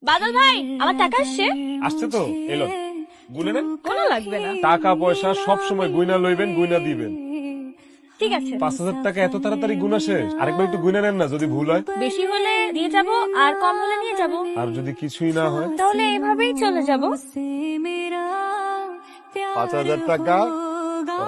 বাদল ভাই, আমার টাকা আসছে। আসছে তো এলো গুনে নেন। কোনো লাগবে না। টাকা পয়সা সব সময় গুইনা লইবেন, গুইনা দিবেন। ঠিক আছে। 5,000 টাকা এত তাড়াতাড়ি গুনা শেষ? আরেকবার একটু গুনে নেন না, যদি ভুল হয়। বেশি হলে দিয়ে যাব, আর কম হলে নিয়ে যাব। আর যদি কিছুই না হয়? তাহলে এভাবেই চলে যাব। 5,000 টাকা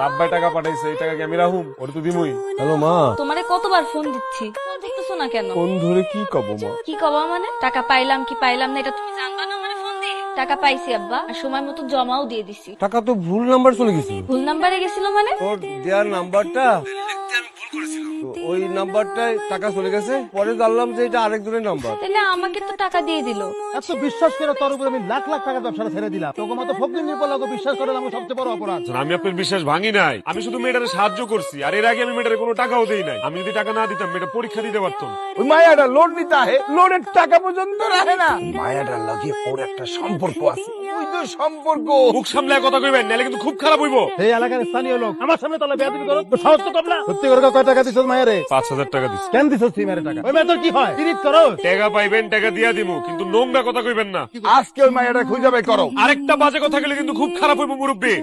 রাব্বাই টাকা পাঠাইছে, এই টাকা কি আমি রাহুম? ওটা তো দিমুই। হ্যালো মা। তোমারে কতবার ফোন দিচ্ছি, ফোন ধরতেছো না কেন? ফোন ধরে কি কব মা? কি কবা মানে? টাকা পাইলাম কি পাইলাম না এটা তুমি জানবা না মানে ফোন দিয়ে? টাকা পাইছি আব্বা, আর সময় মতো জমাও দিয়ে দিছি। টাকা তো ভুল নাম্বার চলে গেছিল। ভুল নাম্বারে গেছিল মানে? তোর দেওয়ার নাম্বারটা তো ওই নাম্বারটায় টাকা চলে গেছে, পরে জানলাম যে এটা আরেকজনের নাম্বার। তাহলে আমাকে তো টাকা দিয়ে দিল। এত বিশ্বাস করে তোর উপর আমি লাখ লাখ টাকা ব্যবসাটা ছেড়ে দিলাম, তোকে মতো ফকির নির্বলাকে বিশ্বাস করে আমার সবচেয়ে বড় অপরাধ। আমি আপনার বিশ্বাস ভাঙি নাই, আমি শুধু মেয়েটারে সাহায্য করছি, আর এর আগে আমি মেয়েটারে কোনো টাকাও দেই নাই। আমি যদি টাকা না দিতাম মেয়েটা পরীক্ষা দিতে পারতো না। ওই মায়াটা লোন নিতে আহে, লোনের টাকা পর্যন্ত রাখে না। মায়াটার লাগে ওর একটা সম্পর্ক আছে, ওই তো সম্পর্ক। মুখ সামলায় কথা কইবেন, নাহলে কিন্তু খুব খারাপ হইব। এই এলাকার স্থানীয় লোক আমার সামনে তাহলে বেয়াদবি করো, তো সাহস তো কম না। সত্যি করে কয় টাকা দিছস মায়েরে? 5,000 টাকা দিচ্ছি। কেন দিছস তুই মায়ের টাকা? ওই মেয়ে তোর কি হয়? পিরিত করো? টাকা পাইবেন, টাকা দিয়া দিমু, কিন্তু নোংরা কথা কইবেন না। আজকে ওই মায়াটা খুঁজে বের করো। আরেকটা বাজে কথা গেলে কিন্তু খুব খারাপ হইব মুরব্বী।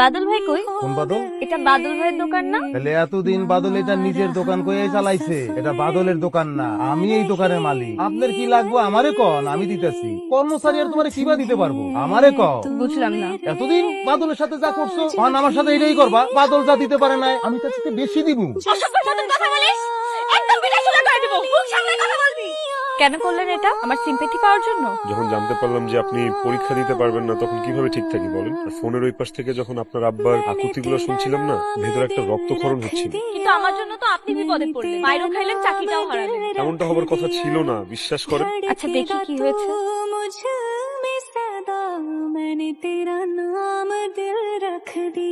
বাদল ভাই কই? কোন বাদল? এটা বাদল ভাইয়ের দোকান না? তাহলে এতদিন বাদল এটা নিজের দোকান কয়ে চালাইছে, এটা বাদলের দোকান না, আমি এই দোকানের মালিক। আপনার কি লাগবে আমারে কন, আমি দিতেছি। কর্মচারী আর তোমারে কিবা দিতে পারবো, আমারে কন। বুঝলাম না। এতদিন বাদলের সাথে যা করছো তখন আমার সাথে এটাই করবা। বাদল যা দিতে পারে না আমি তার সাথে বেশি দিব। অসভ্যের সাথে কথা বলিস, একদম বিনা শুনে করে দেব। মুখ সামনে কথা বলবি। কেন করলেন এটা? আমার সিম্পেথি পাওয়ার জন্য? যখন জানতে পারলাম যে আপনি পরীক্ষা দিতে পারবেন না, তখন কিভাবে ঠিক থাকি বলেন? আর ফোনের ওই পাশ থেকে যখন আপনার আব্বার আকুতিগুলো শুনছিলাম না, ভেতরে একটা রক্তক্ষরণ হচ্ছিল। কিন্তু আমার জন্য তো আপনি বিপদে পড়লেন, মাইরও খাইলেন, চাকরিটাও হারালেন। এমনটা হবার কথা ছিল না, বিশ্বাস করেন। আচ্ছা দেখি কি হয়েছে। मैंने तेरा नाम दिल रख दिया।